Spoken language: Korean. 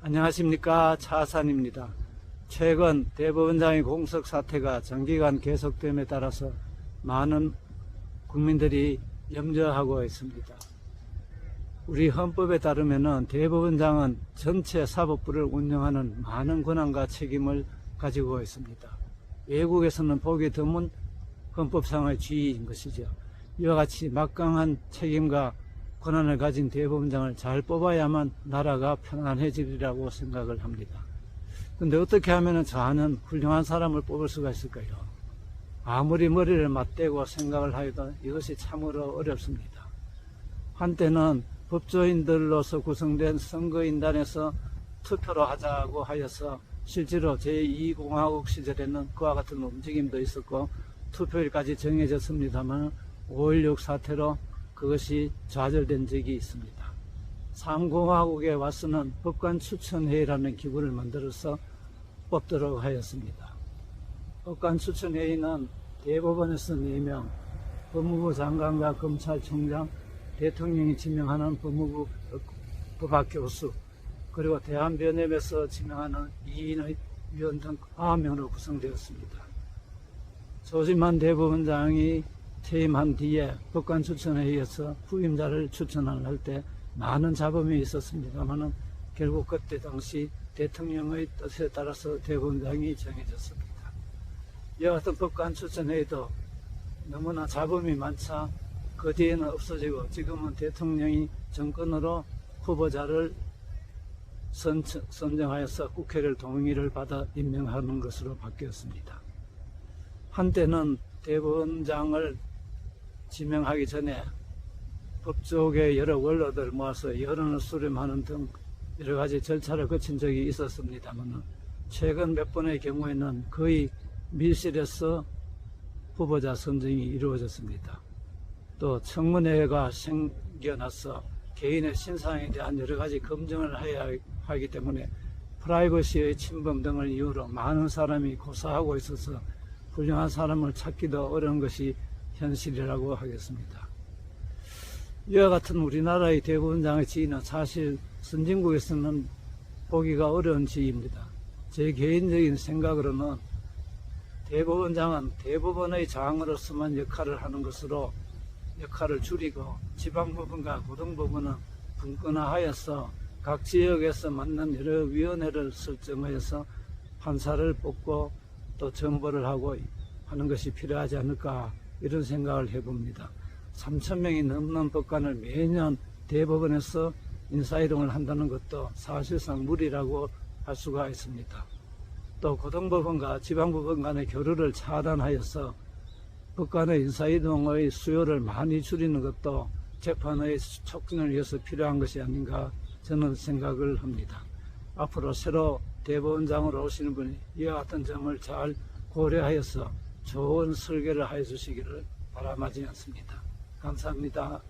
안녕하십니까, 차하산입니다. 최근 대법원장의 공석 사태가 장기간 계속됨에 따라서 많은 국민들이 염려하고 있습니다. 우리 헌법에 따르면 대법원장은 전체 사법부를 운영하는 많은 권한과 책임을 가지고 있습니다. 외국에서는 보기 드문 헌법상의 지위인 것이죠. 이와 같이 막강한 책임과 권한을 가진 대법원장을 잘 뽑아야만 나라가 편안해지리라고 생각을 합니다. 근데 어떻게 하면 저하는 훌륭한 사람을 뽑을 수가 있을까요? 아무리 머리를 맞대고 생각을 하여도 이것이 참으로 어렵습니다. 한때는 법조인들로서 구성된 선거인단에서 투표로 하자고 하여서 실제로 제2공화국 시절에는 그와 같은 움직임도 있었고 투표일까지 정해졌습니다만 5.16 사태로 그것이 좌절된 적이 있습니다. 3공화국에 와서는 법관추천회의라는 기구를 만들어서 뽑도록 하였습니다. 법관추천회의는 대법원에서 4명, 법무부 장관과 검찰총장, 대통령이 지명하는 법무부 법학교수, 그리고 대한변협에서 지명하는 2인의 위원 등 9명으로 구성되었습니다. 소집한 대법원장이 퇴임한 뒤에 법관추천회의에서 후임자를 추천할 때 많은 잡음이 있었습니다만 결국 그때 당시 대통령의 뜻에 따라서 대법원장이 정해졌습니다. 이와 같은 법관추천회의도 너무나 잡음이 많자 그 뒤에는 없어지고 지금은 대통령이 정권으로 후보자를 선정하여서 국회를 동의를 받아 임명하는 것으로 바뀌었습니다. 한때는 대법원장을 지명하기 전에 법조계 여러 원로들 모아서 여론을 수렴하는 등 여러 가지 절차를 거친 적이 있었습니다만 최근 몇 번의 경우에는 거의 밀실에서 후보자 선정이 이루어졌습니다. 또 청문회가 생겨나서 개인의 신상에 대한 여러 가지 검증을 해야 하기 때문에 프라이버시의 침범 등을 이유로 많은 사람이 고사하고 있어서 훌륭한 사람을 찾기도 어려운 것이 현실이라고 하겠습니다. 이와 같은 우리나라의 대법원장의 지위는 사실 선진국에서는 보기가 어려운 지위입니다. 제 개인적인 생각으로는 대법원장은 대법원의 장으로서만 역할을 하는 것으로 역할을 줄이고 지방법원과 고등법원은 분권화하여서 각 지역에서 맞는 여러 위원회를 설정하여서 판사를 뽑고 또 정보를 하고 하는 것이 필요하지 않을까 이런 생각을 해봅니다. 3,000명이 넘는 법관을 매년 대법원에서 인사이동을 한다는 것도 사실상 무리라고 할 수가 있습니다. 또 고등법원과 지방법원 간의 교류를 차단하여서 법관의 인사이동의 수요를 많이 줄이는 것도 재판의 촉진을 위해서 필요한 것이 아닌가 저는 생각을 합니다. 앞으로 새로 대법원장으로 오시는 분이 이와 같은 점을 잘 고려하여서 좋은 설계를 해 주시기를 바라마지 않습니다. 감사합니다.